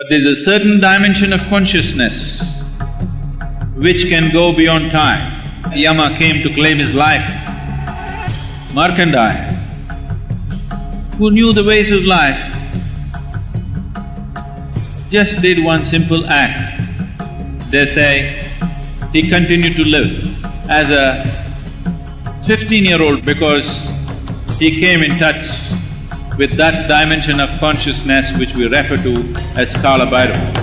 But there's a certain dimension of consciousness which can go beyond time. Yama came to claim his life. Markandeya, who knew the ways of life, just did one simple act. They say he continued to live as a 15-year-old because he came in touch with that dimension of consciousness which we refer to as Kala Bhairava.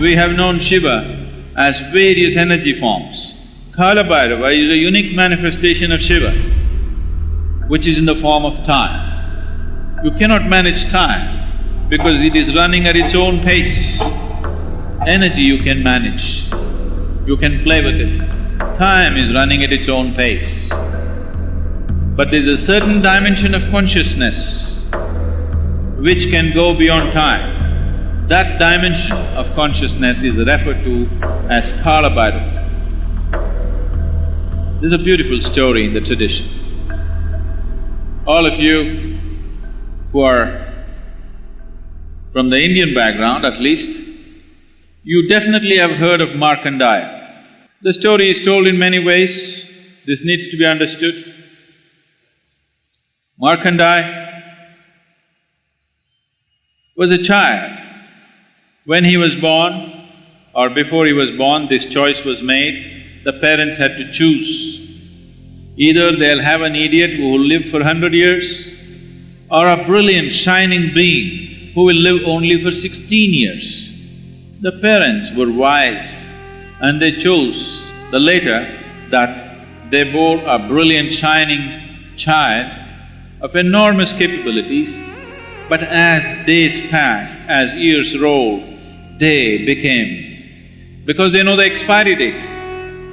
We have known Shiva as various energy forms. Kala Bhairava is a unique manifestation of Shiva, which is in the form of time. You cannot manage time because it is running at its own pace. Energy you can manage, you can play with it. Time is running at its own pace. But there's a certain dimension of consciousness which can go beyond time. That dimension of consciousness is referred to as Kala Bhairava. There's a beautiful story in the tradition. All of you who are from the Indian background at least, you definitely have heard of Markandeya. The story is told in many ways, this needs to be understood. Markandeya was a child. When he was born or before he was born, this choice was made. The parents had to choose. Either they'll have an idiot who will live for 100 years or a brilliant, shining being who will live only for 16 years. The parents were wise and they chose the latter, that they bore a brilliant, shining child of enormous capabilities, but as days passed, as years rolled, they became… because they know the expiry date.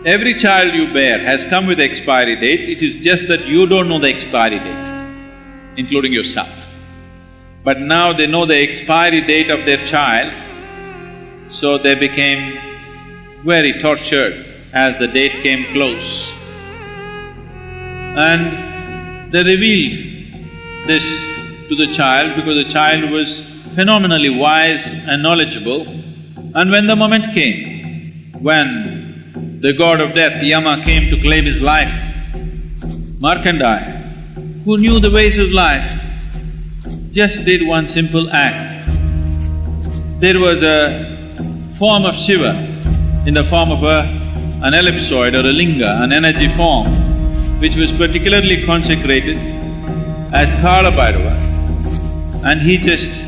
Every child you bear has come with expiry date, it is just that you don't know the expiry date, including yourself. But now they know the expiry date of their child, so they became very tortured as the date came close. And they revealed this to the child because the child was phenomenally wise and knowledgeable. And when the moment came, when the god of death, Yama, came to claim his life, Markandeya, who knew the ways of life, just did one simple act. There was a form of Shiva in the form of an ellipsoid or a linga, an energy form, which was particularly consecrated as Kala Bhairava, and he just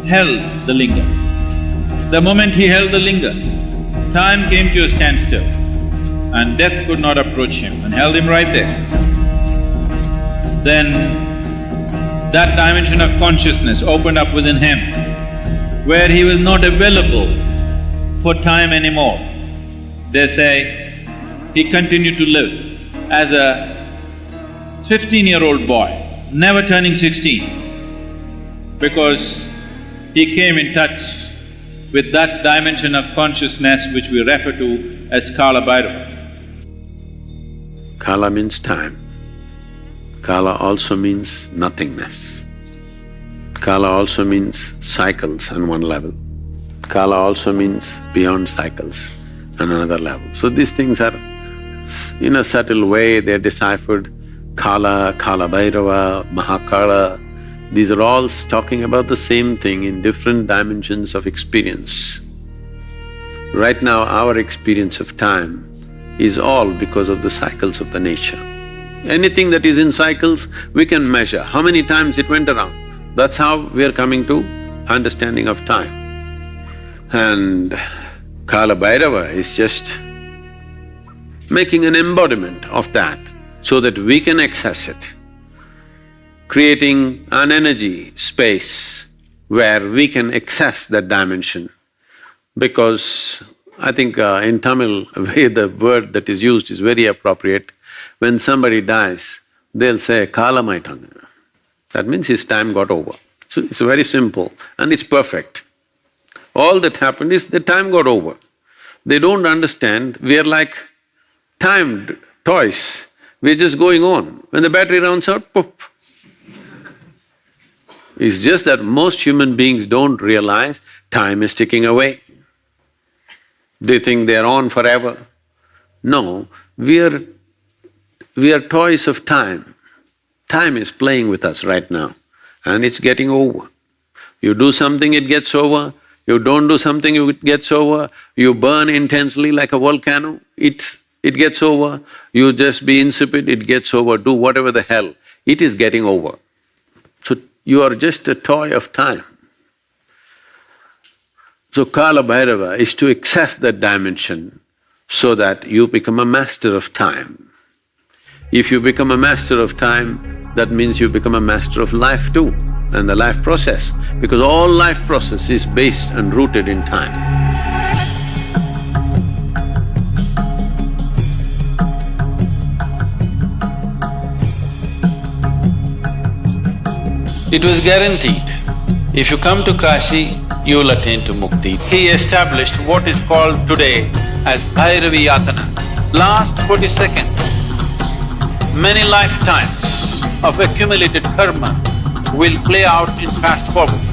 held the linga. The moment he held the linga, time came to a standstill and death could not approach him and held him right there. Then that dimension of consciousness opened up within him where he was not available for time anymore. They say he continued to live as a 15-year-old boy, never turning 16, because he came in touch with that dimension of consciousness which we refer to as Kala Bhairava. Kala means time. Kala also means nothingness. Kala also means cycles on one level. Kala also means beyond cycles on another level. So these things are, in a subtle way, they're deciphered. Kala, Kala Bhairava, Mahakala, these are all talking about the same thing in different dimensions of experience. Right now, our experience of time is all because of the cycles of the nature. Anything that is in cycles, we can measure how many times it went around. That's how we are coming to understanding of time. And Kala Bhairava is just making an embodiment of that so that we can access it, creating an energy space where we can access that dimension. Because I think in Tamil, the word that is used is very appropriate. When somebody dies, they'll say, "Kala maittanga." that means his time got over. So it's very simple and it's perfect. All that happened is the time got over. They don't understand, we are like timed toys, we're just going on. When the battery runs out, poof. It's just that most human beings don't realize time is ticking away. They think they're on forever. No, we are toys of time. Time is playing with us right now and it's getting over. You do something, it gets over. You don't do something, it gets over. You burn intensely like a volcano, it gets over. You just be insipid, it gets over. Do whatever the hell, it is getting over. So you are just a toy of time. So Kala Bhairava is to access that dimension so that you become a master of time. If you become a master of time, that means you become a master of life too, and the life process, because all life process is based and rooted in time. It was guaranteed, if you come to Kashi, you will attain to mukti. He established what is called today as Bhairavi Yatana. Last 40 seconds, many lifetimes of accumulated karma will play out in fast forward.